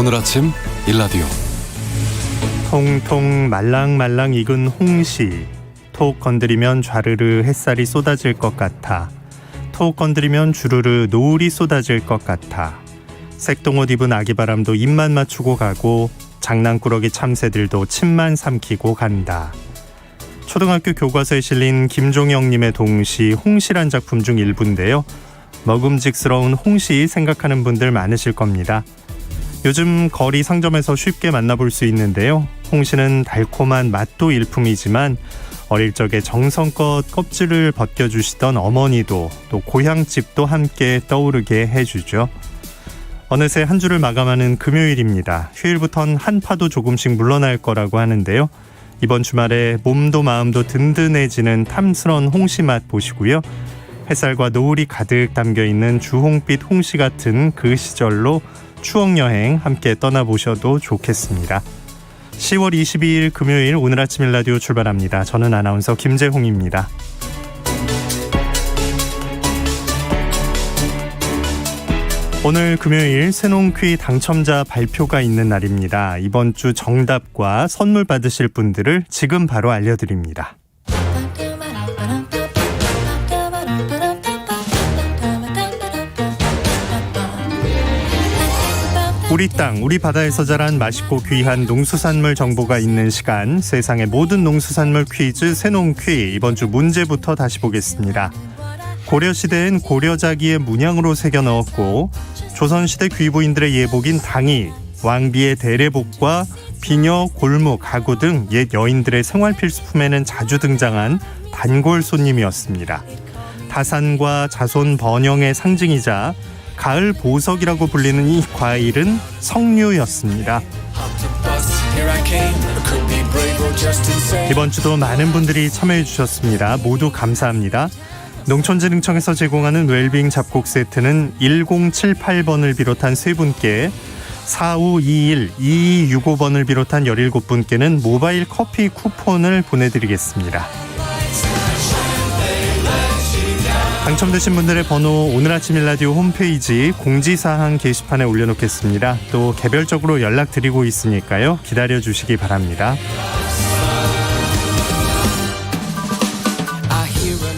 오늘 아침 일라디오. 통통 말랑말랑 익은 홍시, 톡 건드리면 좌르르 햇살이 쏟아질 것 같아. 톡 건드리면 주르르 노을이 쏟아질 것 같아. 색동옷 입은 아기바람도 입만 맞추고 가고 장난꾸러기 참새들도 침만 삼키고 간다. 초등학교 교과서에 실린 김종영님의 동시 홍시란 작품 중 일부인데요. 먹음직스러운 홍시 생각하는 분들 많으실 겁니다. 요즘 거리 상점에서 쉽게 만나볼 수 있는데요. 홍시는 달콤한 맛도 일품이지만 어릴 적에 정성껏 껍질을 벗겨주시던 어머니도 또 고향집도 함께 떠오르게 해주죠. 어느새 한 주를 마감하는 금요일입니다. 휴일부턴 한파도 조금씩 물러날 거라고 하는데요. 이번 주말에 몸도 마음도 든든해지는 탐스런 홍시 맛 보시고요. 햇살과 노을이 가득 담겨있는 주홍빛 홍시 같은 그 시절로 추억여행 함께 떠나보셔도 좋겠습니다. 10월 22일 금요일 오늘 아침 일라디오 출발합니다. 저는 아나운서 김재홍입니다. 오늘 금요일 새농퀴 당첨자 발표가 있는 날입니다. 이번 주 정답과 선물 받으실 분들을 지금 바로 알려드립니다. 우리 땅, 우리 바다에서 자란 맛있고 귀한 농수산물 정보가 있는 시간, 세상의 모든 농수산물 퀴즈 새농퀴. 이번 주 문제부터 다시 보겠습니다. 고려시대엔 고려자기의 문양으로 새겨 넣었고 조선시대 귀부인들의 예복인 당이, 왕비의 대례복과 비녀, 골무, 가구 등 옛 여인들의 생활 필수품에는 자주 등장한 단골 손님이었습니다. 다산과 자손 번영의 상징이자 가을 보석이라고 불리는 이 과일은 석류였습니다. 이번 주도 많은 분들이 참여해 주셨습니다. 모두 감사합니다. 농촌진흥청에서 제공하는 웰빙 잡곡 세트는 1078번을 비롯한 3분께, 4521-2265번을 비롯한 17분께는 모바일 커피 쿠폰을 보내드리겠습니다. 당첨되신 분들의 번호 오늘 아침 일라디오 홈페이지 공지사항 게시판에 올려놓겠습니다. 또 개별적으로 연락드리고 있으니까요. 기다려주시기 바랍니다.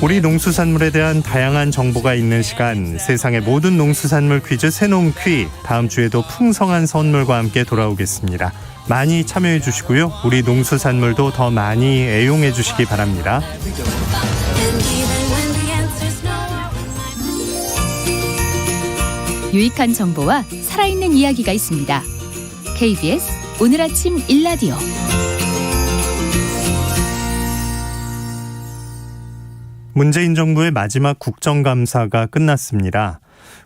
우리 농수산물에 대한 다양한 정보가 있는 시간, 세상의 모든 농수산물 퀴즈 새농퀴. 다음 주에도 풍성한 선물과 함께 돌아오겠습니다. 많이 참여해 주시고요. 우리 농수산물도 더 많이 애용해 주시기 바랍니다. 유익한 정보와 살아있는 이야기가 있습니다. KBS 오늘 아침 일라디오. 문재인 정부의 마지막 국정감사가 끝났습니다.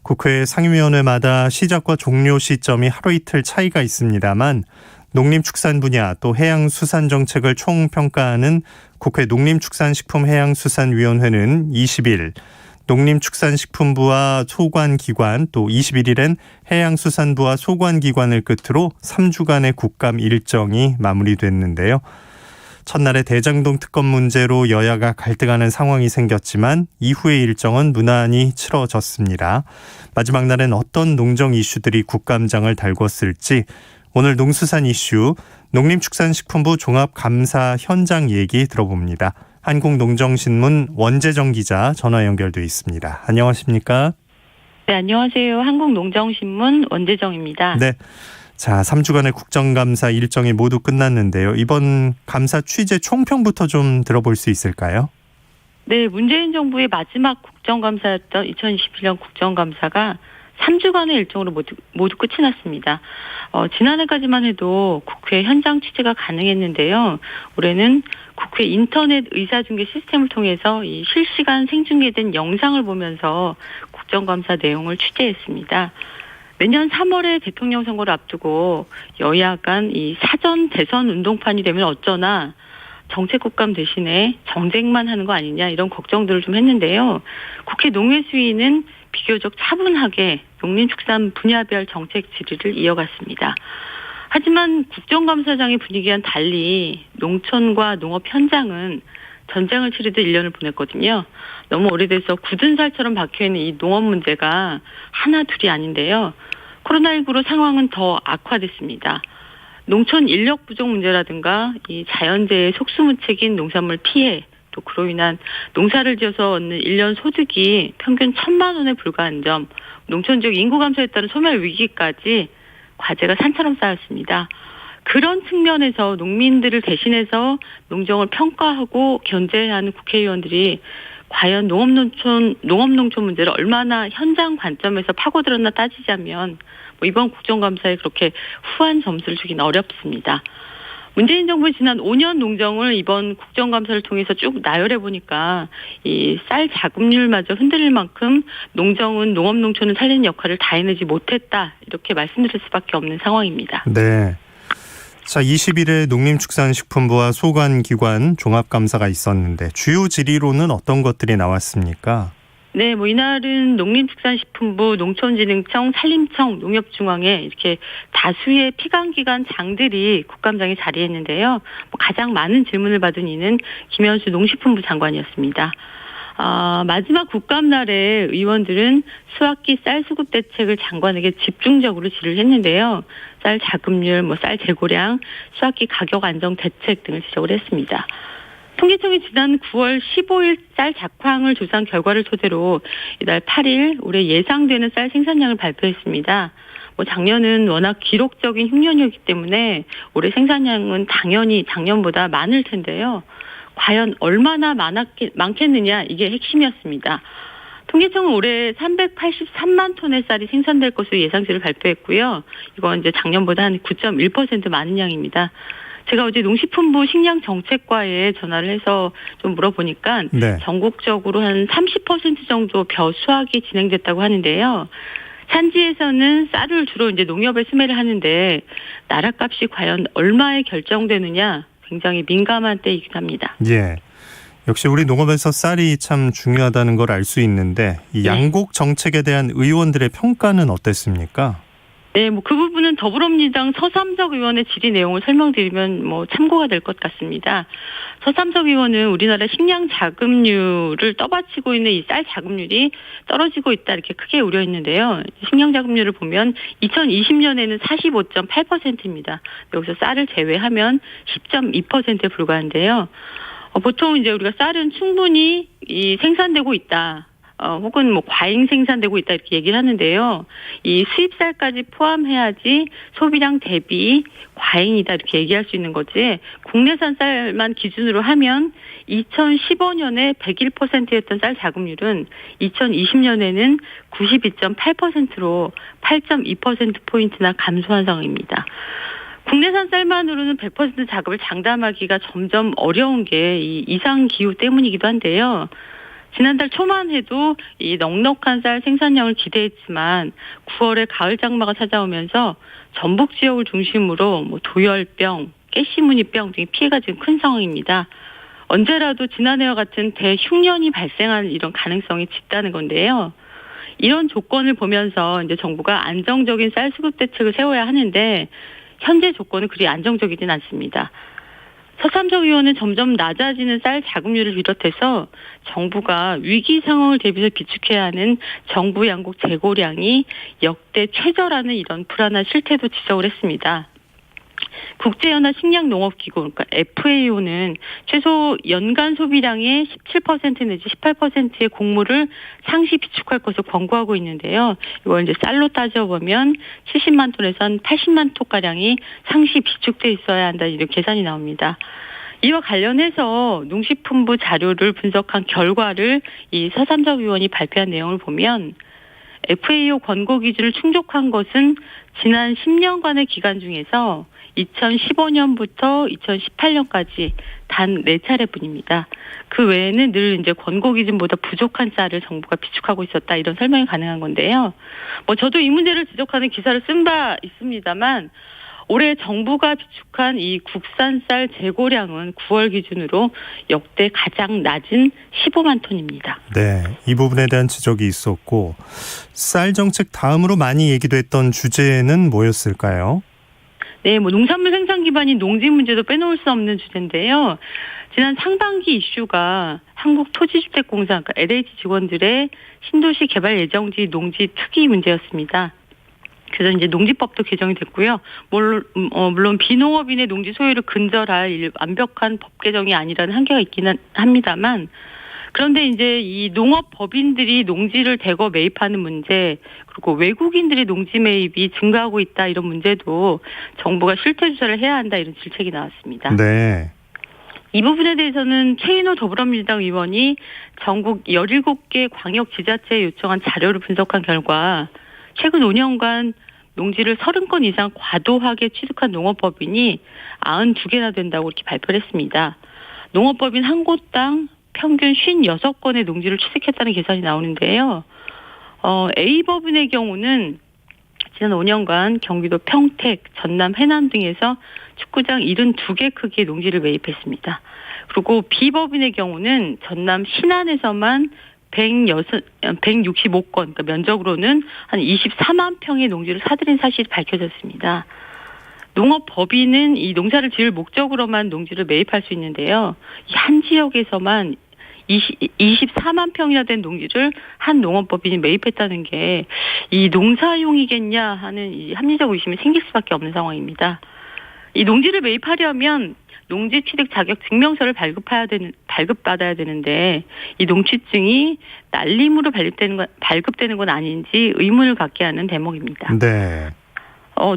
국회 상임위원회마다 시작과 종료 시점이 하루 이틀 차이가 있습니다만 농림축산 분야 또 해양수산정책을 총평가하는 국회 농림축산식품해양수산위원회는 20일 농림축산식품부와 소관기관, 또 21일엔 해양수산부와 소관기관을 끝으로 3주간의 국감 일정이 마무리됐는데요. 첫날에 대장동 특검 문제로 여야가 갈등하는 상황이 생겼지만 이후의 일정은 무난히 치러졌습니다. 마지막 날엔 어떤 농정 이슈들이 국감장을 달궜을지 오늘 농수산 이슈 농림축산식품부 종합감사 현장 얘기 들어봅니다. 한국농정신문 원재정 기자 전화 연결돼 있습니다. 안녕하십니까? 네, 안녕하세요. 한국농정신문 원재정입니다. 네. 자, 3주간의 국정감사 일정이 모두 끝났는데요. 이번 감사 취재 총평부터 좀 들어볼 수 있을까요? 네, 문재인 정부의 마지막 국정감사였던 2021년 국정감사가 3주간의 일정으로 모두 끝이 났습니다. 지난해까지만 해도 국회 현장 취재가 가능했는데요. 올해는 국회 인터넷 의사중계 시스템을 통해서 이 실시간 생중계된 영상을 보면서 국정감사 내용을 취재했습니다. 내년 3월에 대통령 선거를 앞두고 여야 간 이 사전 대선 운동판이 되면 어쩌나 정책 국감 대신에 정쟁만 하는 거 아니냐 이런 걱정들을 좀 했는데요. 국회 농해수위는 비교적 차분하게 농림축산 분야별 정책 질의를 이어갔습니다. 하지만 국정감사장의 분위기와는 달리 농촌과 농업 현장은 전쟁을 치르듯 1년을 보냈거든요. 너무 오래돼서 굳은 살처럼 박혀있는 이 농업 문제가 하나 둘이 아닌데요. 코로나19로 상황은 더 악화됐습니다. 농촌 인력 부족 문제라든가 이 자연재해 속수무책인 농산물 피해, 또 그로 인한 농사를 지어서 얻는 1년 소득이 평균 1,000만 원에 불과한 점, 농촌 지역 인구 감소에 따른 소멸 위기까지 과제가 산처럼 쌓였습니다. 그런 측면에서 농민들을 대신해서 농정을 평가하고 견제하는 국회의원들이 과연 농업농촌 문제를 얼마나 현장 관점에서 파고들었나 따지자면 이번 국정감사에 그렇게 후한 점수를 주기는 어렵습니다. 문재인 정부의 지난 5년 농정을 이번 국정감사를 통해서 쭉 나열해 보니까 이 쌀 자급률마저 흔들릴 만큼 농정은 농업농촌을 살리는 역할을 다 해내지 못했다, 이렇게 말씀드릴 수밖에 없는 상황입니다. 네. 자, 20일에 농림축산식품부와 소관기관 종합감사가 있었는데 주요 질의로는 어떤 것들이 나왔습니까? 네, 이날은 농림축산식품부, 농촌진흥청, 산림청, 농협중앙회 이렇게 다수의 피감기관 장들이 국감장에 자리했는데요. 가장 많은 질문을 받은 이는 김현수 농식품부 장관이었습니다. 마지막 국감날에 의원들은 수학기 쌀 수급 대책을 장관에게 집중적으로 질의를 했는데요. 쌀 자급률, 쌀 재고량, 수학기 가격 안정 대책 등을 지적을 했습니다. 통계청이 지난 9월 15일 쌀 작황을 조사한 결과를 토대로 이달 8일 올해 예상되는 쌀 생산량을 발표했습니다. 작년은 워낙 기록적인 흉년이었기 때문에 올해 생산량은 당연히 작년보다 많을 텐데요. 과연 얼마나 많겠느냐, 이게 핵심이었습니다. 통계청은 올해 383만 톤의 쌀이 생산될 것으로 예상치를 발표했고요. 이건 이제 작년보다 한 9.1% 많은 양입니다. 제가 어제 농식품부 식량정책과에 전화를 해서 좀 물어보니까 네. 전국적으로 한 30% 정도 벼수확이 진행됐다고 하는데요. 산지에서는 쌀을 주로 이제 농협에 수매를 하는데 나라값이 과연 얼마에 결정되느냐, 굉장히 민감한 때이기도 합니다. 예. 역시 우리 농업에서 쌀이 참 중요하다는 걸 알 수 있는데 이 양곡 정책에 대한 의원들의 평가는 어땠습니까? 네, 그 부분은 더불어민주당 서삼석 의원의 질의 내용을 설명드리면 참고가 될 것 같습니다. 서삼석 의원은 우리나라 식량 자급률을 떠받치고 있는 이 쌀 자급률이 떨어지고 있다, 이렇게 크게 우려했는데요. 식량 자급률을 보면 2020년에는 45.8%입니다. 여기서 쌀을 제외하면 10.2%에 불과한데요. 보통 이제 우리가 쌀은 충분히 생산되고 있다, 혹은 과잉 생산되고 있다, 이렇게 얘기를 하는데요. 이 수입쌀까지 포함해야지 소비량 대비 과잉이다, 이렇게 얘기할 수 있는 거지. 국내산 쌀만 기준으로 하면 2015년에 101%였던 쌀 자급률은 2020년에는 92.8%로 8.2%포인트나 감소한 상황입니다. 국내산 쌀만으로는 100% 자급을 장담하기가 점점 어려운 게 이 이상 기후 때문이기도 한데요. 지난달 초만 해도 이 넉넉한 쌀 생산량을 기대했지만 9월에 가을 장마가 찾아오면서 전북 지역을 중심으로 도열병, 깨시무늬병 등의 피해가 지금 큰 상황입니다. 언제라도 지난해와 같은 대흉년이 발생할 이런 가능성이 짙다는 건데요. 이런 조건을 보면서 이제 정부가 안정적인 쌀 수급 대책을 세워야 하는데 현재 조건은 그리 안정적이진 않습니다. 서삼석 의원은 점점 낮아지는 쌀 자급률을 비롯해서 정부가 위기 상황을 대비해서 비축해야 하는 정부 양곡 재고량이 역대 최저라는 이런 불안한 실태도 지적을 했습니다. 국제연합 식량농업기구, 그러니까 FAO는 최소 연간 소비량의 17% 내지 18%의 곡물을 상시 비축할 것을 권고하고 있는데요. 이걸 이제 쌀로 따져보면 70만 톤에서 한 80만 톤가량이 상시 비축돼 있어야 한다, 이런 계산이 나옵니다. 이와 관련해서 농식품부 자료를 분석한 결과를 이 서삼석 의원이 발표한 내용을 보면 FAO 권고 기준을 충족한 것은 지난 10년간의 기간 중에서 2015년부터 2018년까지 단 4차례뿐입니다. 그 외에는 늘 이제 권고 기준보다 부족한 쌀을 정부가 비축하고 있었다, 이런 설명이 가능한 건데요. 저도 이 문제를 지적하는 기사를 쓴 바 있습니다만 올해 정부가 비축한 이 국산 쌀 재고량은 9월 기준으로 역대 가장 낮은 15만 톤입니다. 네, 이 부분에 대한 지적이 있었고 쌀 정책 다음으로 많이 얘기됐던 주제는 뭐였을까요? 네, 농산물 생산 기반인 농지 문제도 빼놓을 수 없는 주제인데요. 지난 상반기 이슈가 한국토지주택공사, 그러니까 LH 직원들의 신도시 개발 예정지 농지 투기 문제였습니다. 그래서 이제 농지법도 개정이 됐고요. 물론 비농업인의 농지 소유를 근절할 완벽한 법 개정이 아니라는 한계가 있기는 합니다만, 그런데 이제 이 농업법인들이 농지를 대거 매입하는 문제, 그리고 외국인들의 농지 매입이 증가하고 있다 이런 문제도 정부가 실태 조사를 해야 한다 이런 질책이 나왔습니다. 네. 이 부분에 대해서는 최인호 더불어민주당 의원이 전국 17개 광역 지자체에 요청한 자료를 분석한 결과 최근 5년간 농지를 30건 이상 과도하게 취득한 농업법인이 92개나 된다고 이렇게 발표를 했습니다. 농업법인 한 곳당 평균 56건의 농지를 취득했다는 계산이 나오는데요. A법인의 경우는 지난 5년간 경기도 평택, 전남, 해남 등에서 축구장 72개 크기의 농지를 매입했습니다. 그리고 B법인의 경우는 전남 신안에서만 165건, 그러니까 면적으로는 한 24만 평의 농지를 사들인 사실이 밝혀졌습니다. 농업법인은 이 농사를 지을 목적으로만 농지를 매입할 수 있는데요. 이 한 지역에서만 24만 평이나 된 농지를 한 농업법인이 매입했다는 게 이 농사용이겠냐 하는 이 합리적 의심이 생길 수밖에 없는 상황입니다. 이 농지를 매입하려면 농지 취득 자격 증명서를 발급받아야 되는데 이 농취증이 날림으로 발급되는 건 아닌지 의문을 갖게 하는 대목입니다. 네.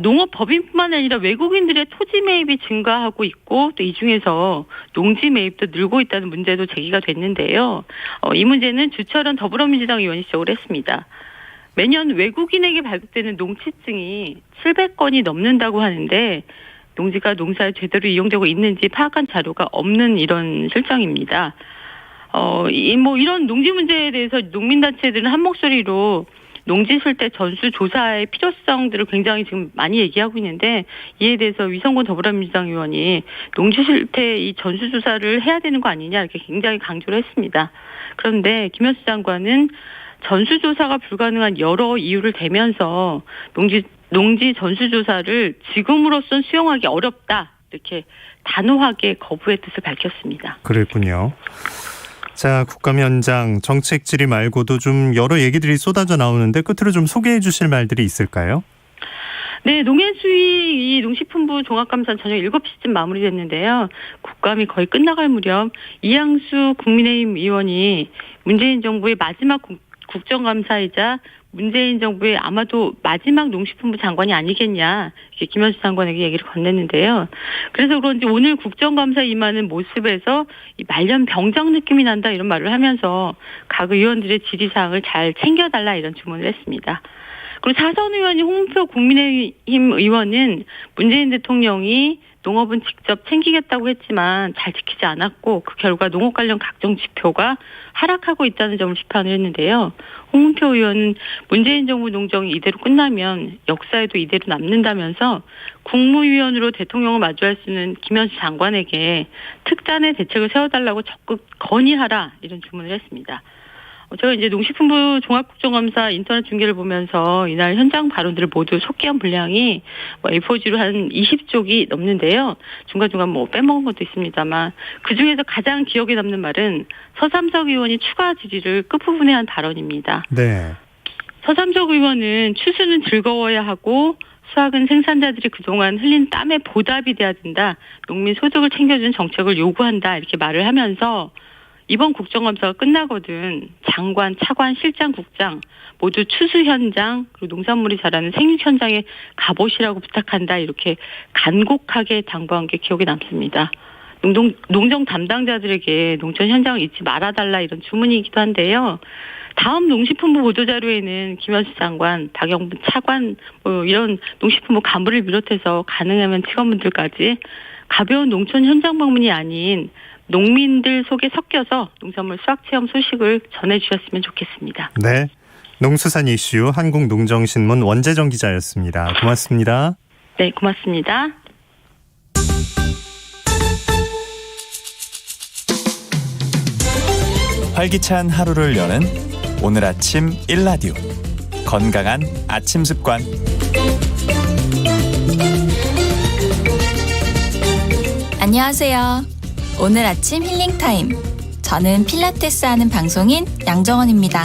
농업법인뿐만 아니라 외국인들의 토지 매입이 증가하고 있고 또 이 중에서 농지 매입도 늘고 있다는 문제도 제기가 됐는데요. 이 문제는 주철원 더불어민주당 의원이 지적을 했습니다. 매년 외국인에게 발급되는 농취증이 700건이 넘는다고 하는데 농지가 농사에 제대로 이용되고 있는지 파악한 자료가 없는 이런 실정입니다. 이런 농지 문제에 대해서 농민단체들은 한 목소리로 농지 실태 전수 조사의 필요성들을 굉장히 지금 많이 얘기하고 있는데 이에 대해서 위성곤 더불어민주당 의원이 농지 실태 이 전수 조사를 해야 되는 거 아니냐 이렇게 굉장히 강조를 했습니다. 그런데 김현수 장관은 전수 조사가 불가능한 여러 이유를 대면서 농지 전수 조사를 지금으로선 수용하기 어렵다 이렇게 단호하게 거부의 뜻을 밝혔습니다. 그랬군요. 자, 국감 현장 정책 질의 말고도 좀 여러 얘기들이 쏟아져 나오는데 끝으로 좀 소개해 주실 말들이 있을까요? 네, 농해수위 이 농식품부 종합감사는 저녁 7시쯤 마무리됐는데요. 국감이 거의 끝나갈 무렵 이양수 국민의힘 의원이 문재인 정부의 마지막 국정감사이자 문재인 정부의 아마도 마지막 농식품부 장관이 아니겠냐 이렇게 김현수 장관에게 얘기를 건넸는데요. 그래서 그런지 오늘 국정감사에 임하는 모습에서 이 말년 병장 느낌이 난다 이런 말을 하면서 각 의원들의 질의사항을 잘 챙겨달라 이런 주문을 했습니다. 그리고 사선 의원이 홍문표 국민의힘 의원은 문재인 대통령이 농업은 직접 챙기겠다고 했지만 잘 지키지 않았고 그 결과 농업 관련 각종 지표가 하락하고 있다는 점을 비판을 했는데요. 홍문표 의원은 문재인 정부 농정이 이대로 끝나면 역사에도 이대로 남는다면서 국무위원으로 대통령을 마주할 수 있는 김현수 장관에게 특단의 대책을 세워달라고 적극 건의하라 이런 주문을 했습니다. 제가 이제 농식품부 종합국정감사 인터넷 중계를 보면서 이날 현장 발언들을 모두 속기한 분량이 A4지로 한 20쪽이 넘는데요. 중간중간 빼먹은 것도 있습니다만 그중에서 가장 기억에 남는 말은 서삼석 의원이 추가 질의를 끝부분에 한 발언입니다. 네. 서삼석 의원은 추수는 즐거워야 하고 수확은 생산자들이 그동안 흘린 땀의 보답이 돼야 된다. 농민 소득을 챙겨준 정책을 요구한다. 이렇게 말을 하면서 이번 국정감사가 끝나거든 장관, 차관, 실장, 국장 모두 추수 현장 그리고 농산물이 자라는 생육 현장에 가보시라고 부탁한다 이렇게 간곡하게 당부한 게 기억에 남습니다. 농정 담당자들에게 농촌 현장을 잊지 말아달라 이런 주문이기도 한데요. 다음 농식품부 보도자료에는 김현수 장관, 박영분 차관 이런 농식품부 간부를 비롯해서 가능하면 직원분들까지 가벼운 농촌 현장 방문이 아닌 농민들 속에 섞여서 농산물 수확체험 소식을 전해주셨으면 좋겠습니다. 네, 농수산 이슈 한국농정신문 원재정 기자였습니다. 고맙습니다. 네, 고맙습니다. 활기찬 하루를 여는 오늘 아침 1라디오 건강한 아침 습관. 안녕하세요. 오늘 아침 힐링타임. 저는 필라테스 하는 방송인 양정원입니다.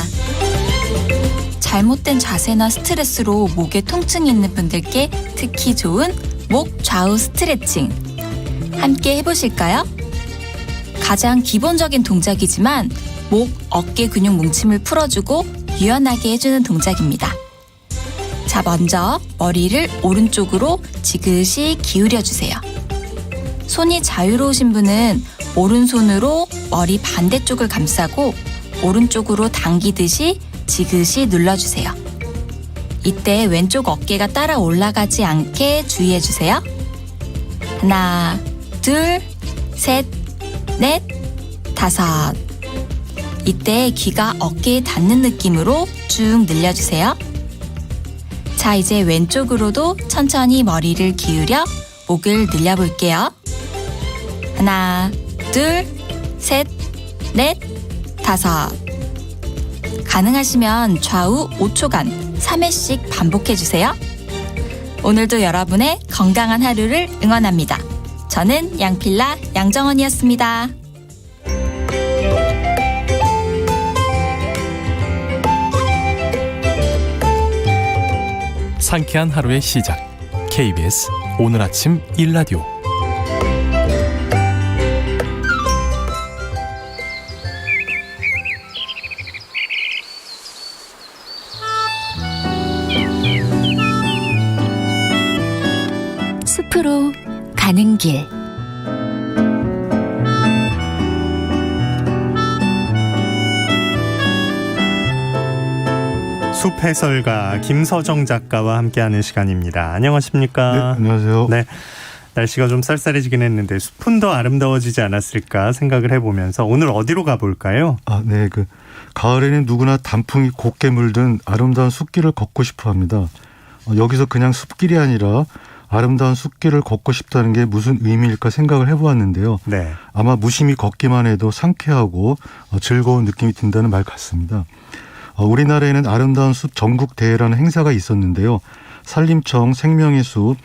잘못된 자세나 스트레스로 목에 통증이 있는 분들께 특히 좋은 목 좌우 스트레칭. 함께 해보실까요? 가장 기본적인 동작이지만 목, 어깨 근육 뭉침을 풀어주고 유연하게 해주는 동작입니다. 자, 먼저 머리를 오른쪽으로 지그시 기울여주세요. 손이 자유로우신 분은 오른손으로 머리 반대쪽을 감싸고 오른쪽으로 당기듯이 지그시 눌러주세요. 이때 왼쪽 어깨가 따라 올라가지 않게 주의해주세요. 하나, 둘, 셋, 넷, 다섯. 이때 귀가 어깨에 닿는 느낌으로 쭉 늘려주세요. 자, 이제 왼쪽으로도 천천히 머리를 기울여 목을 늘려볼게요. 하나, 둘, 셋, 넷, 다섯. 가능하시면 좌우 5초간 3회씩 반복해주세요. 오늘도 여러분의 건강한 하루를 응원합니다. 저는 양필라 양정원이었습니다. 상쾌한 하루의 시작. KBS 오늘 아침 1라디오. 숲으로 가는 길. 숲 해설가 김서정 작가와 함께하는 시간입니다. 안녕하십니까? 네, 안녕하세요. 네, 날씨가 좀 쌀쌀해지긴 했는데 숲은 더 아름다워지지 않았을까 생각을 해보면서 오늘 어디로 가볼까요? 네, 가을에는 누구나 단풍이 곱게 물든 아름다운 숲길을 걷고 싶어 합니다. 여기서 그냥 숲길이 아니라 아름다운 숲길을 걷고 싶다는 게 무슨 의미일까 생각을 해보았는데요. 네. 아마 무심히 걷기만 해도 상쾌하고 즐거운 느낌이 든다는 말 같습니다. 우리나라에는 아름다운 숲 전국대회라는 행사가 있었는데요. 산림청, 생명의 숲,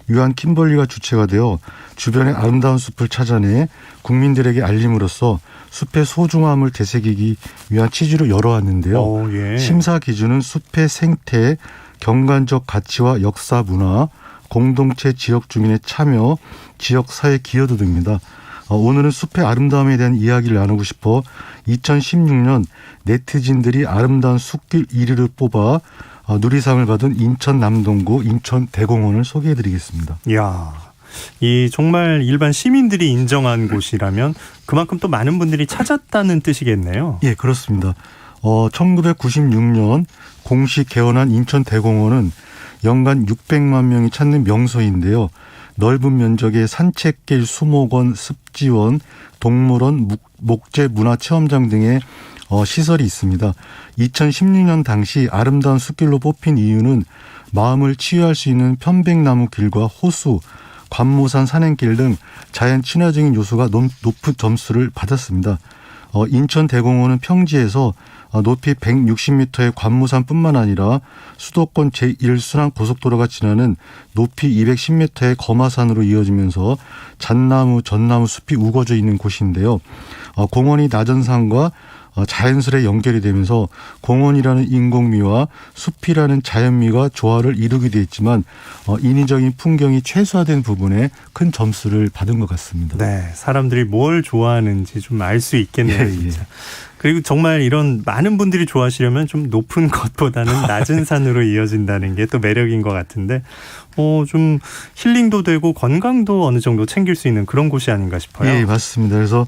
유한 킴벌리가 주체가 되어 주변의 아름다운 숲을 찾아내 국민들에게 알림으로써 숲의 소중함을 되새기기 위한 취지로 열어왔는데요. 예. 심사 기준은 숲의 생태, 경관적 가치와 역사 문화, 공동체 지역 주민의 참여, 지역 사회 기여도 등입니다. 오늘은 숲의 아름다움에 대한 이야기를 나누고 싶어 2016년 네티즌들이 아름다운 숲길 1위를 뽑아 누리상을 받은 인천 남동구 인천 대공원을 소개해드리겠습니다. 이야, 이 정말 일반 시민들이 인정한 곳이라면 그만큼 또 많은 분들이 찾았다는 뜻이겠네요. 예, 그렇습니다. 1996년 공식 개원한 인천 대공원은 연간 600만 명이 찾는 명소인데요. 넓은 면적의 산책길, 수목원, 습지원, 동물원, 목재 문화체험장 등의 시설이 있습니다. 2016년 당시 아름다운 숲길로 뽑힌 이유는 마음을 치유할 수 있는 편백나무 길과 호수, 관모산 산행길 등 자연 친화적인 요소가 높은 점수를 받았습니다. 인천 대공원은 평지에서 높이 160m의 관모산뿐만 아니라 수도권 제1순환 고속도로가 지나는 높이 210m의 거마산으로 이어지면서 잣나무, 전나무 숲이 우거져 있는 곳인데요. 공원이 나전산과 자연스레 연결이 되면서 공원이라는 인공미와 숲이라는 자연미가 조화를 이루게 돼 있지만 인위적인 풍경이 최소화된 부분에 큰 점수를 받은 것 같습니다. 네, 사람들이 뭘 좋아하는지 좀 알 수 있겠네요. 예, 진짜. 그리고 정말 이런 많은 분들이 좋아하시려면 좀 높은 것보다는 낮은 산으로 이어진다는 게 또 매력인 것 같은데 좀 힐링도 되고 건강도 어느 정도 챙길 수 있는 그런 곳이 아닌가 싶어요. 예, 맞습니다. 그래서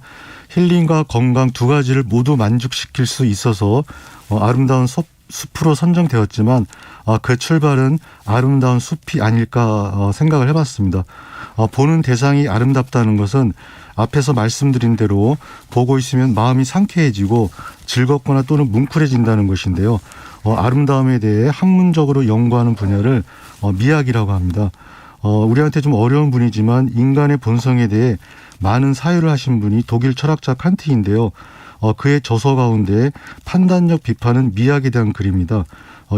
힐링과 건강 두 가지를 모두 만족시킬 수 있어서 아름다운 숲으로 선정되었지만 그 출발은 아름다운 숲이 아닐까 생각을 해봤습니다. 보는 대상이 아름답다는 것은 앞에서 말씀드린 대로 보고 있으면 마음이 상쾌해지고 즐겁거나 또는 뭉클해진다는 것인데요. 아름다움에 대해 학문적으로 연구하는 분야를 미학이라고 합니다. 우리한테 좀 어려운 분이지만 인간의 본성에 대해 많은 사유를 하신 분이 독일 철학자 칸트인데요. 그의 저서 가운데 판단력 비판은 미학에 대한 글입니다.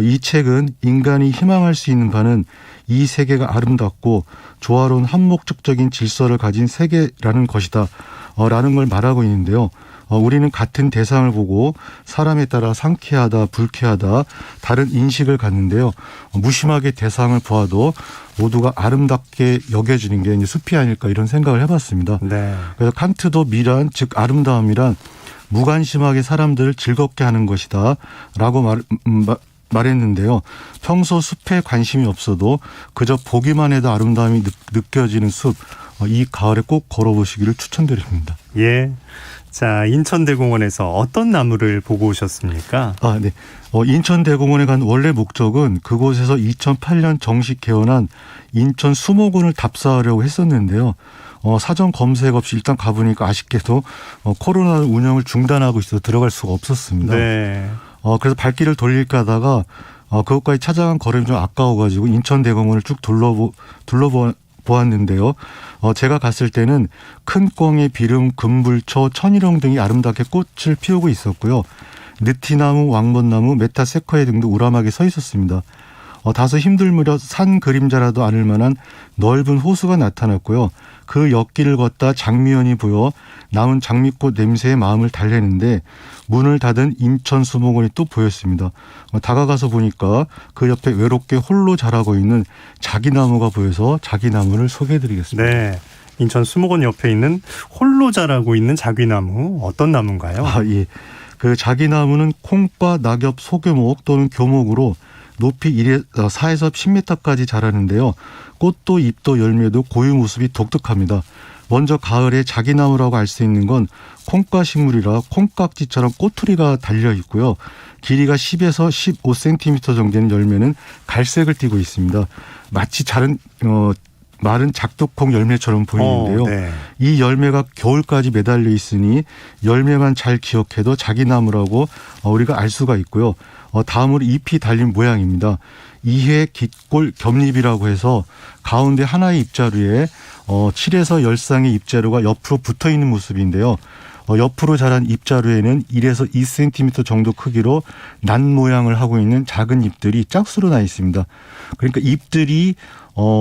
이 책은 인간이 희망할 수 있는 바는 이 세계가 아름답고 조화로운 한목적인 질서를 가진 세계라는 것이다 라는 걸 말하고 있는데요. 우리는 같은 대상을 보고 사람에 따라 상쾌하다, 불쾌하다, 다른 인식을 갖는데요. 무심하게 대상을 보아도 모두가 아름답게 여겨지는 게 이제 숲이 아닐까 이런 생각을 해봤습니다. 네. 그래서 칸트도 미란, 즉 아름다움이란 무관심하게 사람들을 즐겁게 하는 것이다 라고 말했는데요. 평소 숲에 관심이 없어도 그저 보기만 해도 아름다움이 느껴지는 숲, 이 가을에 꼭 걸어보시기를 추천드립니다. 예. 자, 인천대공원에서 어떤 나무를 보고 오셨습니까? 네. 인천대공원에 간 원래 목적은 그곳에서 2008년 정식 개원한 인천 수목원을 답사하려고 했었는데요. 사전 검색 없이 일단 가보니까 아쉽게도 코로나 운영을 중단하고 있어서 들어갈 수가 없었습니다. 네. 그래서 발길을 돌릴까 하다가 그것까지 찾아간 걸음이 좀 아까워가지고 인천대공원을 쭉 둘러보았는데요. 제가 갔을 때는 큰 꿩의 비름, 금불초, 천일홍 등이 아름답게 꽃을 피우고 있었고요. 느티나무, 왕벚나무, 메타세쿼이아 등도 우람하게 서 있었습니다. 다소 힘들무렵 산 그림자라도 않을 만한 넓은 호수가 나타났고요. 그 옆길을 걷다 장미연이 보여 남은 장미꽃 냄새에 마음을 달래는데 문을 닫은 인천수목원이 또 보였습니다. 다가가서 보니까 그 옆에 외롭게 홀로 자라고 있는 자기나무가 보여서 자기나무를 소개해드리겠습니다. 네. 인천 수목원 옆에 있는 홀로 자라고 있는 자귀나무, 어떤 나무인가요? 예. 그 자기나무는 콩과 낙엽, 소교목 또는 교목으로 높이 4에서 10m까지 자라는데요. 꽃도 잎도 열매도 고유 모습이 독특합니다. 먼저 가을에 자기나무라고 알 수 있는 건 콩과 식물이라 콩깍지처럼 꼬투리가 달려 있고요. 길이가 10에서 15cm 정도 되는 열매는 갈색을 띠고 있습니다. 마치 마른 작두콩 열매처럼 보이는데요. 네. 이 열매가 겨울까지 매달려 있으니 열매만 잘 기억해도 자기나무라고 우리가 알 수가 있고요. 다음으로 잎이 달린 모양입니다. 이회 깃골 겹잎이라고 해서 가운데 하나의 잎자루에 7에서 10쌍의 잎자루가 옆으로 붙어있는 모습인데요. 옆으로 자란 잎자루에는 1에서 2cm 정도 크기로 난 모양을 하고 있는 작은 잎들이 짝수로 나 있습니다. 그러니까 잎들이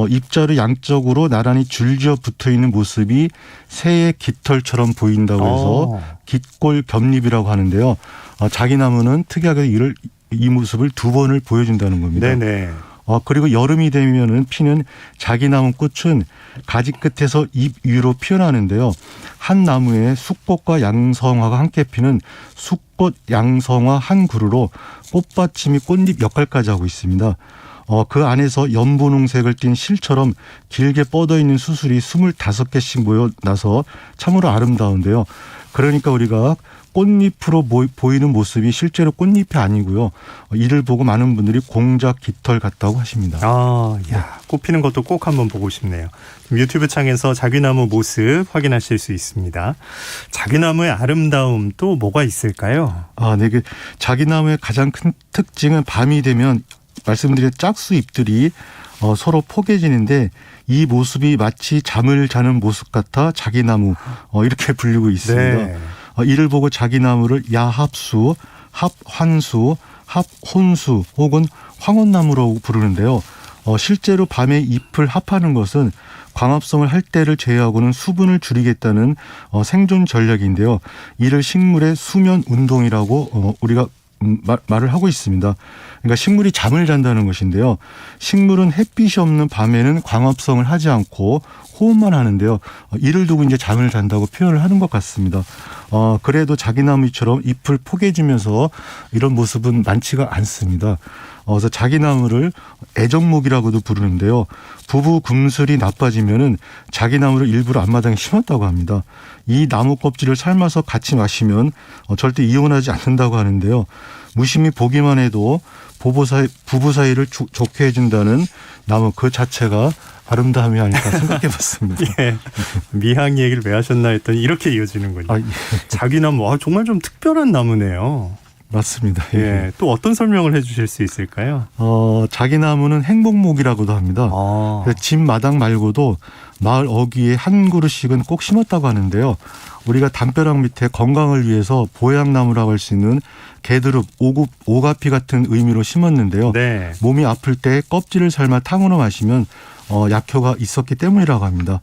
잎자루 양쪽으로 나란히 줄지어 붙어있는 모습이 새의 깃털처럼 보인다고 해서 깃골 겹잎이라고 하는데요. 자기나무는 특이하게 이 모습을 두 번을 보여준다는 겁니다. 네네. 그리고 여름이 되면은 피는 자기나무 꽃은 가지 끝에서 잎 위로 피어나는데요. 한 나무에 숫꽃과 양성화가 함께 피는 숫꽃 양성화 한 그루로 꽃받침이 꽃잎 역할까지 하고 있습니다. 그 안에서 연분홍색을 띤 실처럼 길게 뻗어 있는 수술이 25개씩 모여나서 참으로 아름다운데요. 그러니까 우리가 꽃잎으로 보이는 모습이 실제로 꽃잎이 아니고요. 이를 보고 많은 분들이 공작 깃털 같다고 하십니다. 꽃 피는 것도 꼭 한번 보고 싶네요. 유튜브 창에서 자귀나무 모습 확인하실 수 있습니다. 자귀나무의 아름다움 또 뭐가 있을까요? 네. 자귀나무의 가장 큰 특징은 밤이 되면 말씀드린 짝수 잎들이 서로 포개지는데 이 모습이 마치 잠을 자는 모습 같아 자귀나무 이렇게 불리고 있습니다. 네. 이를 보고 자귀나무를 야합수, 합환수, 합혼수 혹은 황혼나무라고 부르는데요. 실제로 밤에 잎을 합하는 것은 광합성을 할 때를 제외하고는 수분을 줄이겠다는 생존 전략인데요. 이를 식물의 수면 운동이라고 우리가 말을 하고 있습니다. 그러니까 식물이 잠을 잔다는 것인데요. 식물은 햇빛이 없는 밤에는 광합성을 하지 않고 호흡만 하는데요. 이를 두고 이제 잠을 잔다고 표현을 하는 것 같습니다. 그래도 자기나무처럼 잎을 포개주면서 이런 모습은 많지가 않습니다. 그래서 자기나무를 애정목이라고도 부르는데요. 부부 금슬이 나빠지면은 자기나무를 일부러 앞마당에 심었다고 합니다. 이 나무 껍질을 삶아서 같이 마시면 절대 이혼하지 않는다고 하는데요. 무심히 보기만 해도 부부 사이를 좋게 해준다는 나무 그 자체가 아름다움이 아닐까 생각해봤습니다. 예. 미항 얘기를 왜 하셨나 했더니 이렇게 이어지는군요. 예. 자귀나무 정말 좀 특별한 나무네요. 맞습니다. 예, 또 어떤 설명을 해주실 수 있을까요? 자기나무는 행복목이라고도 합니다. 그래서 집 마당 말고도 마을 어귀에 한 그루씩은 꼭 심었다고 하는데요. 우리가 담벼락 밑에 건강을 위해서 보약나무라고 할 수 있는 개드릅, 오가피 같은 의미로 심었는데요. 네. 몸이 아플 때 껍질을 삶아 탕으로 마시면 약효가 있었기 때문이라고 합니다.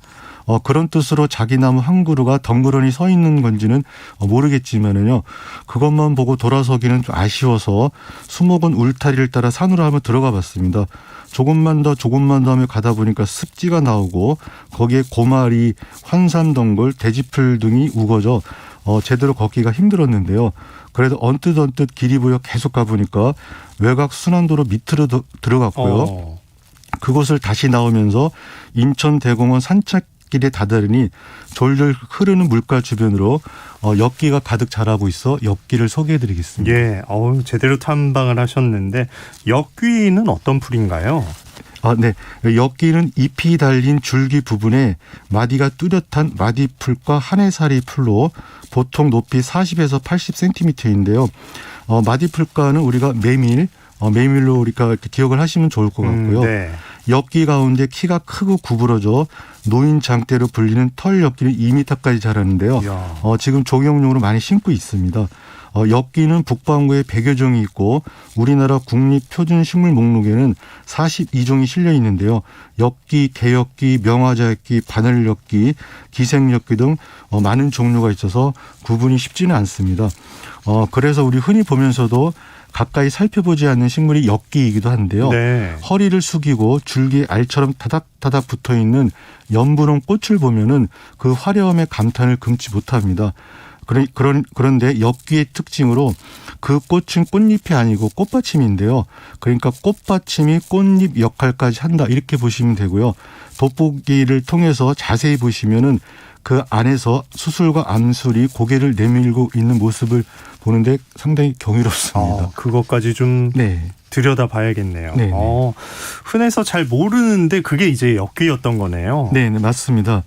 그런 뜻으로 자기나무 한 그루가 덩그러니 서 있는 건지는 모르겠지만은요. 그것만 보고 돌아서기는 좀 아쉬워서 수목원 울타리를 따라 산으로 한번 들어가 봤습니다. 조금만 더 하며 가다 보니까 습지가 나오고 거기에 고마리, 환삼덩굴, 돼지풀 등이 우거져 제대로 걷기가 힘들었는데요. 그래도 언뜻 길이 보여 계속 가보니까 외곽 순환도로 밑으로 들어갔고요. 그곳을 다시 나오면서 인천대공원 산책길에 다다르니 졸졸 흐르는 물가 주변으로 엽기가 가득 자라고 있어 엽기를 소개해드리겠습니다. 예, 제대로 탐방을 하셨는데 엽귀는 어떤 풀인가요? 네. 엽기는 잎이 달린 줄기 부분에 마디가 뚜렷한 마디풀과 한해살이 풀로 보통 높이 40에서 80cm인데요. 마디풀과는 우리가 메밀로 우리가 이렇게 기억을 하시면 좋을 것 같고요. 네. 엽기 가운데 키가 크고 구부러져 노인 장대로 불리는 털 엽기는 2m까지 자라는데요. 지금 종용용으로 많이 심고 있습니다. 엽기는 북반구에 100여 종이 있고 우리나라 국립표준식물 목록에는 42종이 실려 있는데요. 엽기, 개엽기, 명화자엽기, 바늘엽기, 기생엽기 등 많은 종류가 있어서 구분이 쉽지는 않습니다. 그래서 우리 흔히 보면서도 가까이 살펴보지 않는 식물이 엽기이기도 한데요. 네. 허리를 숙이고 줄기에 알처럼 다닥다닥 붙어있는 연분홍 꽃을 보면은 그 화려함에 감탄을 금치 못합니다. 그런데 엽기의 특징으로 그 꽃은 꽃잎이 아니고 꽃받침인데요. 그러니까 꽃받침이 꽃잎 역할까지 한다 이렇게 보시면 되고요. 돋보기를 통해서 자세히 보시면은 그 안에서 수술과 암술이 고개를 내밀고 있는 모습을 보는데 상당히 경이롭습니다. 그것까지 좀 들여다봐야겠네요. 네. 흔해서 잘 모르는데 그게 이제 엽귀였던 거네요. 네, 맞습니다.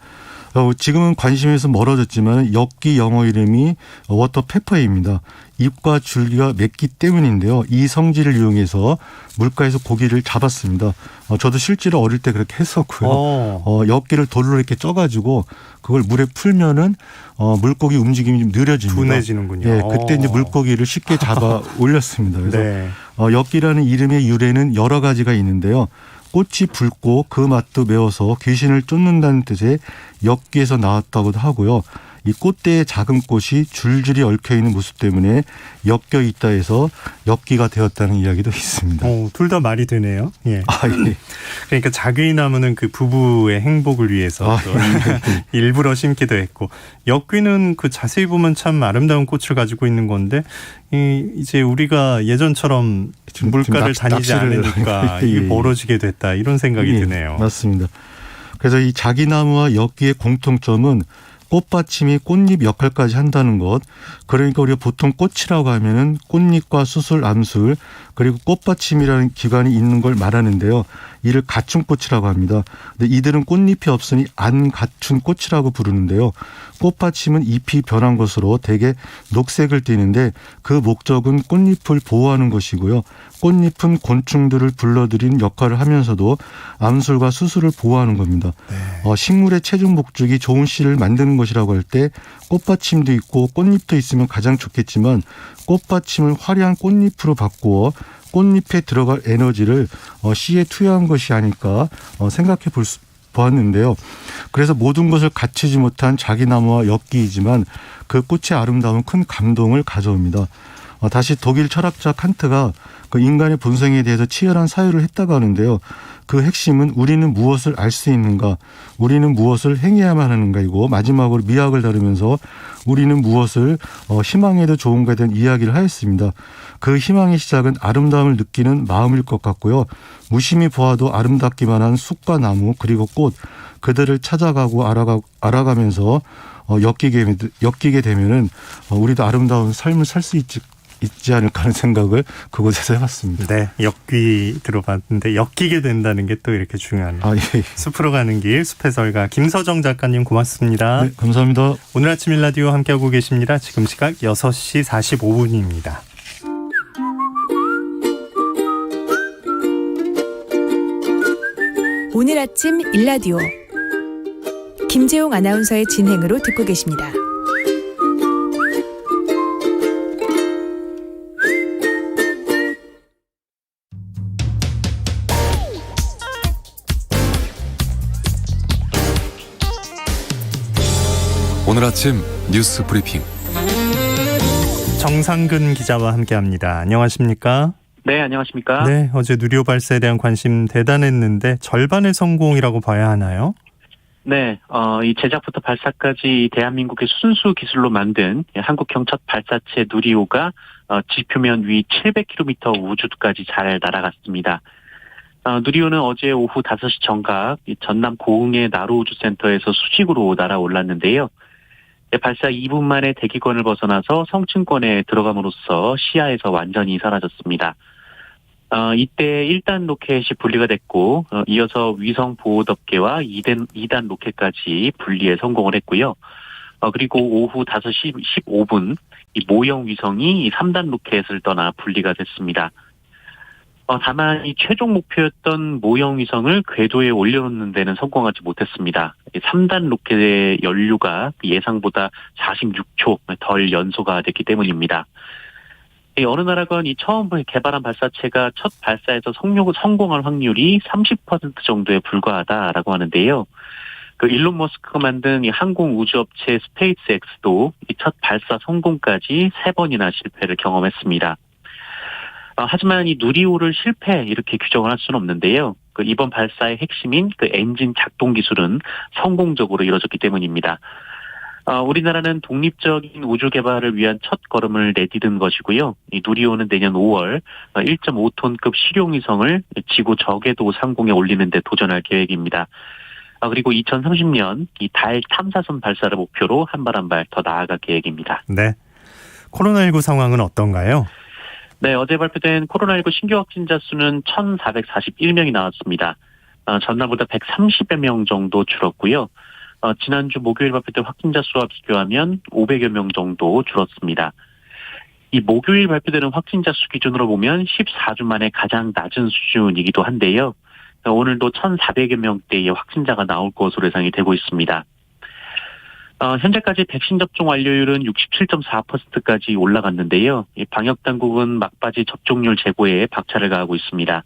지금은 관심에서 멀어졌지만 엽기 영어 이름이 워터페퍼입니다. 잎과 줄기가 맺기 때문인데요. 이 성질을 이용해서 물가에서 고기를 잡았습니다. 저도 실제로 어릴 때 그렇게 했었고요. 엽기를 돌로 이렇게 쪄가지고 그걸 물에 풀면은 물고기 움직임이 좀 느려집니다. 둔해지는군요. 네, 그때 이제 물고기를 쉽게 잡아 올렸습니다. 그래서 네. 엽기라는 이름의 유래는 여러 가지가 있는데요. 꽃이 붉고 그 맛도 매워서 귀신을 쫓는다는 뜻의 엽기에서 나왔다고도 하고요. 이 꽃대에 작은 꽃이 줄줄이 얽혀있는 모습 때문에 엮여 있다 해서 엽기가 되었다는 이야기도 있습니다. 둘 다 말이 되네요. 예. 예. 그러니까 자귀나무는 그 부부의 행복을 위해서 또 일부러 심기도 했고 엽귀는 그 자세히 보면 참 아름다운 꽃을 가지고 있는 건데 이제 우리가 예전처럼 물가를 다니지 않으니까 이게 벌어지게 됐다 이런 생각이 드네요. 맞습니다. 그래서 이 자귀나무와 엽기의 공통점은 꽃받침이 꽃잎 역할까지 한다는 것. 그러니까 우리가 보통 꽃이라고 하면은 꽃잎과 수술, 암술 그리고 꽃받침이라는 기관이 있는 걸 말하는데요. 이를 갖춘꽃이라고 합니다. 근데 이들은 꽃잎이 없으니 안 갖춘 꽃이라고 부르는데요. 꽃받침은 잎이 변한 것으로 대개 녹색을 띠는데 그 목적은 꽃잎을 보호하는 것이고요. 꽃잎은 곤충들을 불러들이는 역할을 하면서도 암술과 수술을 보호하는 겁니다. 네. 식물의 최종 목적이 좋은 씨를 만드는 것이라고 할 때 꽃받침도 있고 꽃잎도 있으면 가장 좋겠지만 꽃받침을 화려한 꽃잎으로 바꾸어 꽃잎에 들어갈 에너지를 씨에 투여한 것이 아닐까 생각해 보았는데요. 그래서 모든 것을 갖추지 못한 자기나무와 엽기이지만 그 꽃의 아름다움은 큰 감동을 가져옵니다. 다시 독일 철학자 칸트가 그 인간의 본성에 대해서 치열한 사유를 했다고 하는데요. 그 핵심은 우리는 무엇을 알 수 있는가, 우리는 무엇을 행해야만 하는가이고 마지막으로 미학을 다루면서 우리는 무엇을 희망해도 좋은가에 대한 이야기를 하였습니다. 그 희망의 시작은 아름다움을 느끼는 마음일 것 같고요. 무심히 보아도 아름답기만 한 숲과 나무 그리고 꽃 그들을 찾아가고 알아가면서 엮이게 되면은 우리도 아름다운 삶을 살 수 있지 않을까 하는 생각을 그곳에서 해봤습니다. 네, 엮기 들어봤는데 엮이게 된다는 게 또 이렇게 중요하네요. 예. 숲으로 가는 길 숲해설가 김서정 작가님 고맙습니다. 네, 감사합니다. 오늘 아침 일라디오 함께하고 계십니다. 지금 시각 6시 45분입니다. 오늘 아침 일라디오 김재용 아나운서의 진행으로 듣고 계십니다. 오늘 아침 뉴스 브리핑 정상근 기자와 함께합니다. 안녕하십니까? 네, 안녕하십니까? 네, 어제 누리호 발사에 대한 관심 대단했는데 절반의 성공이라고 봐야 하나요? 네, 이 제작부터 발사까지 대한민국의 순수 기술로 만든 한국형 첫 발사체 누리호가 지표면 위 700km 우주까지 잘 날아갔습니다. 누리호는 어제 오후 5시 정각 전남 고흥의 나로우주센터에서 수직으로 날아올랐는데요. 발사 2분 만에 대기권을 벗어나서 성층권에 들어감으로써 시야에서 완전히 사라졌습니다. 이때 1단 로켓이 분리가 됐고 이어서 위성 보호 덮개와 2단 로켓까지 분리에 성공을 했고요. 그리고 오후 5시 15분 이 모형 위성이 3단 로켓을 떠나 분리가 됐습니다. 다만 이 최종 목표였던 모형 위성을 궤도에 올려놓는 데는 성공하지 못했습니다. 3단 로켓의 연료가 예상보다 46초 덜 연소가 됐기 때문입니다. 어느 나라건 이 처음 개발한 발사체가 첫 발사에서 성공할 확률이 30% 정도에 불과하다라고 하는데요. 일론 머스크가 만든 이 항공 우주업체 스페이스X도 이 첫 발사 성공까지 3번이나 실패를 경험했습니다. 하지만 이 누리호를 실패 이렇게 규정을 할 수는 없는데요. 이번 발사의 핵심인 엔진 작동 기술은 성공적으로 이루어졌기 때문입니다. 우리나라는 독립적인 우주 개발을 위한 첫 걸음을 내디딘 것이고요. 이 누리호는 내년 5월 1.5톤급 실용위성을 지구 저궤도 상공에 올리는 데 도전할 계획입니다. 그리고 2030년 이 달 탐사선 발사를 목표로 한 발 한 발 더 나아갈 계획입니다. 네. 코로나19 상황은 어떤가요? 네, 어제 발표된 코로나19 신규 확진자 수는 1,441명이 나왔습니다. 전날보다 130여 명 정도 줄었고요. 지난주 목요일 발표된 확진자 수와 비교하면 500여 명 정도 줄었습니다. 이 목요일 발표되는 확진자 수 기준으로 보면 14주 만에 가장 낮은 수준이기도 한데요. 오늘도 1,400여 명대의 확진자가 나올 것으로 예상이 되고 있습니다. 현재까지 백신 접종 완료율은 67.4%까지 올라갔는데요. 방역당국은 막바지 접종률 제고에 박차를 가하고 있습니다.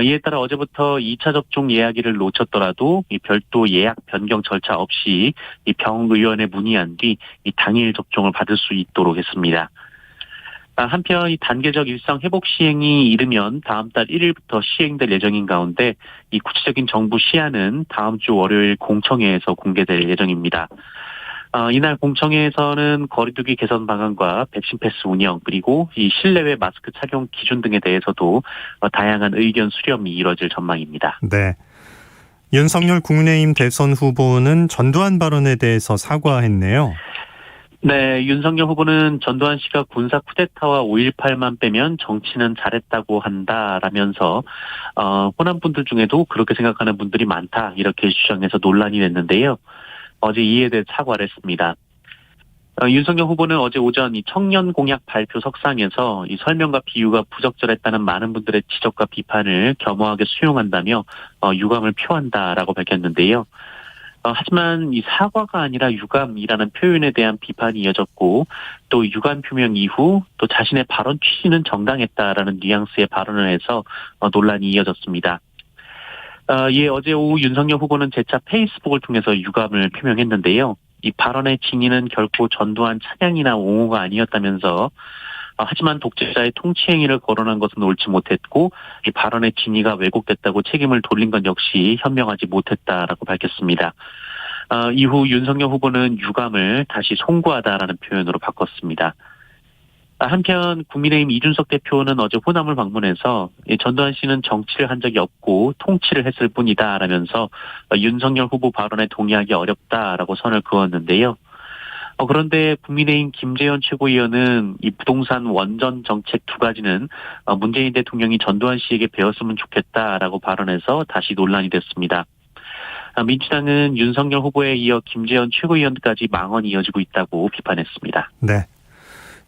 이에 따라 어제부터 2차 접종 예약일을 놓쳤더라도 이 별도 예약 변경 절차 없이 이 병의원에 문의한 뒤 이 당일 접종을 받을 수 있도록 했습니다. 한편 이 단계적 일상 회복 시행이 이르면 다음 달 1일부터 시행될 예정인 가운데 이 구체적인 정부 시한은 다음 주 월요일 공청회에서 공개될 예정입니다. 이날 공청회에서는 거리두기 개선 방안과 백신 패스 운영 그리고 이 실내외 마스크 착용 기준 등에 대해서도 다양한 의견 수렴이 이뤄질 전망입니다. 네. 윤석열 국민의힘 대선 후보는 전두환 발언에 대해서 사과했네요. 네, 윤석열 후보는 전두환 씨가 군사 쿠데타와 5.18만 빼면 정치는 잘했다고 한다라면서 호남 분들 중에도 그렇게 생각하는 분들이 많다 이렇게 주장해서 논란이 됐는데요. 어제 이에 대해 사과를 했습니다. 윤석열 후보는 어제 오전 이 청년 공약 발표 석상에서 이 설명과 비유가 부적절했다는 많은 분들의 지적과 비판을 겸허하게 수용한다며 유감을 표한다라고 밝혔는데요. 하지만 이 사과가 아니라 유감이라는 표현에 대한 비판이 이어졌고 또 유감 표명 이후 또 자신의 발언 취지는 정당했다라는 뉘앙스의 발언을 해서 논란이 이어졌습니다. 이에 어제 오후 윤석열 후보는 재차 페이스북을 통해서 유감을 표명했는데요. 이 발언의 진위는 결코 전두환 찬양이나 옹호가 아니었다면서 하지만 독재자의 통치 행위를 거론한 것은 옳지 못했고 이 발언의 진위가 왜곡됐다고 책임을 돌린 건 역시 현명하지 못했다라고 밝혔습니다. 이후 윤석열 후보는 유감을 다시 송구하다라는 표현으로 바꿨습니다. 한편 국민의힘 이준석 대표는 어제 호남을 방문해서 전두환 씨는 정치를 한 적이 없고 통치를 했을 뿐이다라면서 윤석열 후보 발언에 동의하기 어렵다라고 선을 그었는데요. 그런데 국민의힘 김재현 최고위원은 이 부동산 원전 정책 두 가지는 문재인 대통령이 전두환 씨에게 배웠으면 좋겠다라고 발언해서 다시 논란이 됐습니다. 민주당은 윤석열 후보에 이어 김재현 최고위원까지 망언이 이어지고 있다고 비판했습니다. 네.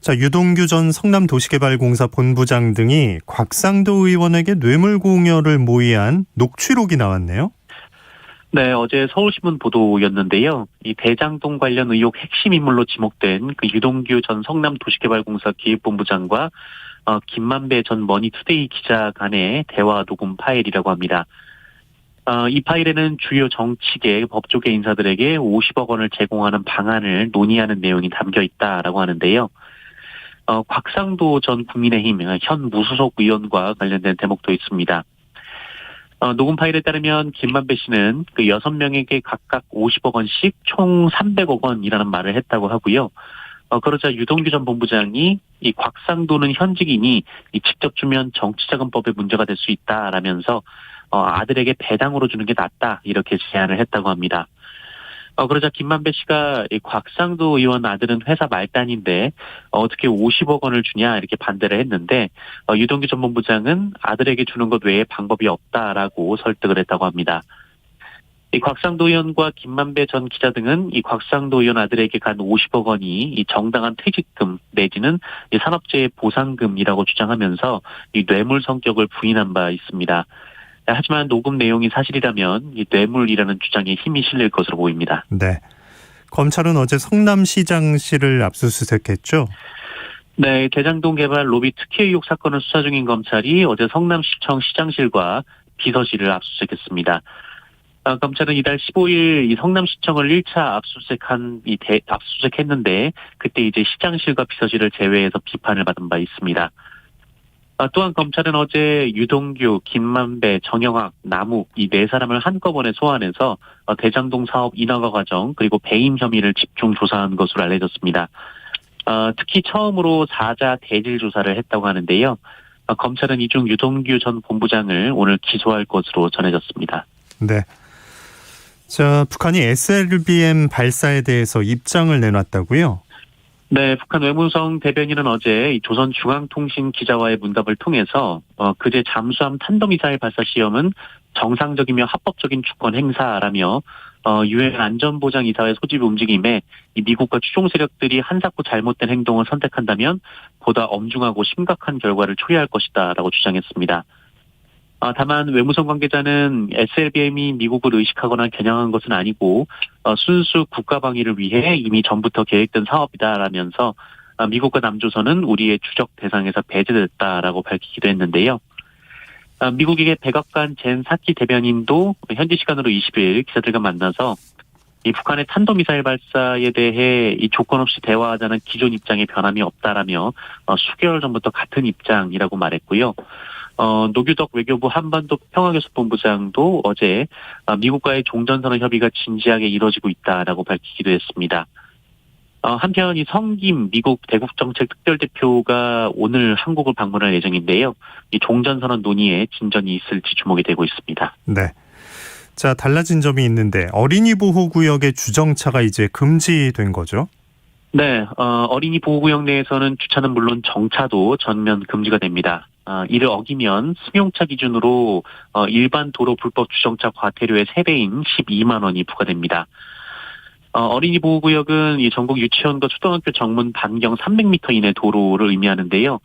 자, 유동규 전 성남도시개발공사 본부장 등이 곽상도 의원에게 뇌물공여를 모의한 녹취록이 나왔네요. 네, 어제 서울신문 보도였는데요. 이 대장동 관련 의혹 핵심 인물로 지목된 그 유동규 전 성남도시개발공사 기획본부장과 김만배 전 머니투데이 기자 간의 대화 녹음 파일이라고 합니다. 이 파일에는 주요 정치계, 법조계 인사들에게 50억 원을 제공하는 방안을 논의하는 내용이 담겨 있다라고 하는데요. 곽상도 전 국민의힘 현 무소속 의원과 관련된 대목도 있습니다. 녹음 파일에 따르면 김만배 씨는 그 6명에게 각각 50억 원씩 총 300억 원이라는 말을 했다고 하고요. 그러자 유동규 전 본부장이 이 곽상도는 현직이니 직접 주면 정치자금법에 문제가 될 수 있다라면서 아들에게 배당으로 주는 게 낫다 이렇게 제안을 했다고 합니다. 그러자 김만배 씨가 이 곽상도 의원 아들은 회사 말단인데 어떻게 50억 원을 주냐 이렇게 반대를 했는데 유동규 전 본부장은 아들에게 주는 것 외에 방법이 없다라고 설득을 했다고 합니다. 이 곽상도 의원과 김만배 전 기자 등은 이 곽상도 의원 아들에게 간 50억 원이 이 정당한 퇴직금 내지는 이 산업재해 보상금이라고 주장하면서 이 뇌물 성격을 부인한 바 있습니다. 하지만 녹음 내용이 사실이라면 이 뇌물이라는 주장에 힘이 실릴 것으로 보입니다. 네. 검찰은 어제 성남시장실을 압수수색했죠? 네, 대장동 개발 로비 특혜 의혹 사건을 수사 중인 검찰이 어제 성남시청 시장실과 비서실을 압수수색했습니다. 검찰은 이달 15일 이 성남시청을 1차 압수수색했는데 그때 이제 시장실과 비서실을 제외해서 비판을 받은 바 있습니다. 또한 검찰은 어제 유동규, 김만배, 정영학, 남욱 이 4사람을 한꺼번에 소환해서 대장동 사업 인허가 과정 그리고 배임 혐의를 집중 조사한 것으로 알려졌습니다. 특히 처음으로 사자 대질 조사를 했다고 하는데요. 검찰은 이 중 유동규 전 본부장을 오늘 기소할 것으로 전해졌습니다. 네. 자, 북한이 SLBM 발사에 대해서 입장을 내놨다고요? 네, 북한 외무성 대변인은 어제 조선중앙통신 기자와의 문답을 통해서 그제 잠수함 탄도미사일 발사 시험은 정상적이며 합법적인 주권 행사라며 유엔 안전보장이사회 소집 움직임에 이 미국과 추종 세력들이 한사코 잘못된 행동을 선택한다면 보다 엄중하고 심각한 결과를 초래할 것이다라고 주장했습니다. 다만 외무성 관계자는 SLBM이 미국을 의식하거나 겨냥한 것은 아니고 순수 국가 방위를 위해 이미 전부터 계획된 사업이다라면서 미국과 남조선은 우리의 추적 대상에서 배제됐다라고 밝히기도 했는데요. 미국의 백악관 젠 사키 대변인도 현지 시간으로 20일 기자들과 만나서 이 북한의 탄도미사일 발사에 대해 이 조건 없이 대화하자는 기존 입장에 변함이 없다라며 수개월 전부터 같은 입장이라고 말했고요. 노규덕 외교부 한반도 평화교섭본부장도 어제 미국과의 종전선언 협의가 진지하게 이루어지고 있다라고 밝히기도 했습니다. 한편 이 성김 미국 대국정책 특별대표가 오늘 한국을 방문할 예정인데요. 이 종전선언 논의에 진전이 있을지 주목이 되고 있습니다. 네. 자, 달라진 점이 있는데 어린이 보호구역의 주정차가 이제 금지된 거죠? 네, 어린이 보호구역 내에서는 주차는 물론 정차도 전면 금지가 됩니다. 이를 어기면 승용차 기준으로 일반 도로 불법 주정차 과태료의 3배인 12만 원이 부과됩니다. 어린이 보호구역은 이 전국 유치원과 초등학교 정문 반경 300m 이내 도로를 의미하는데요.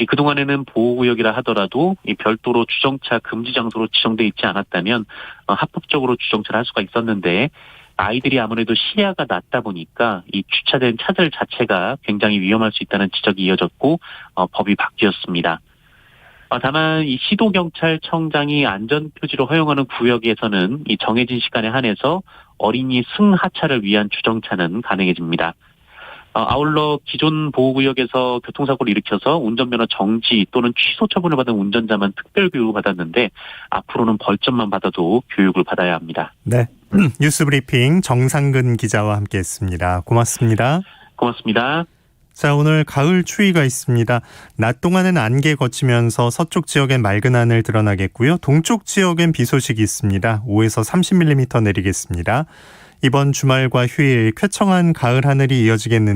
그동안에는 보호구역이라 하더라도 이 별도로 주정차 금지 장소로 지정돼 있지 않았다면 합법적으로 주정차를 할 수가 있었는데 아이들이 아무래도 시야가 낮다 보니까 이 주차된 차들 자체가 굉장히 위험할 수 있다는 지적이 이어졌고 법이 바뀌었습니다. 다만 이 시도경찰청장이 안전표지로 허용하는 구역에서는 이 정해진 시간에 한해서 어린이 승하차를 위한 주정차는 가능해집니다. 아울러 기존 보호구역에서 교통사고를 일으켜서 운전면허 정지 또는 취소 처분을 받은 운전자만 특별교육을 받았는데 앞으로는 벌점만 받아도 교육을 받아야 합니다. 네, 뉴스브리핑 정상근 기자와 함께했습니다. 고맙습니다. 고맙습니다. 자, 오늘 가을 추위가 있습니다. 낮 동안은 안개 거치면서 서쪽 지역엔 맑은 하늘 드러나겠고요. 동쪽 지역엔 비 소식이 있습니다. 5에서 30mm 내리겠습니다. 이번 주말과 휴일 쾌청한 가을 하늘이 이어지겠는데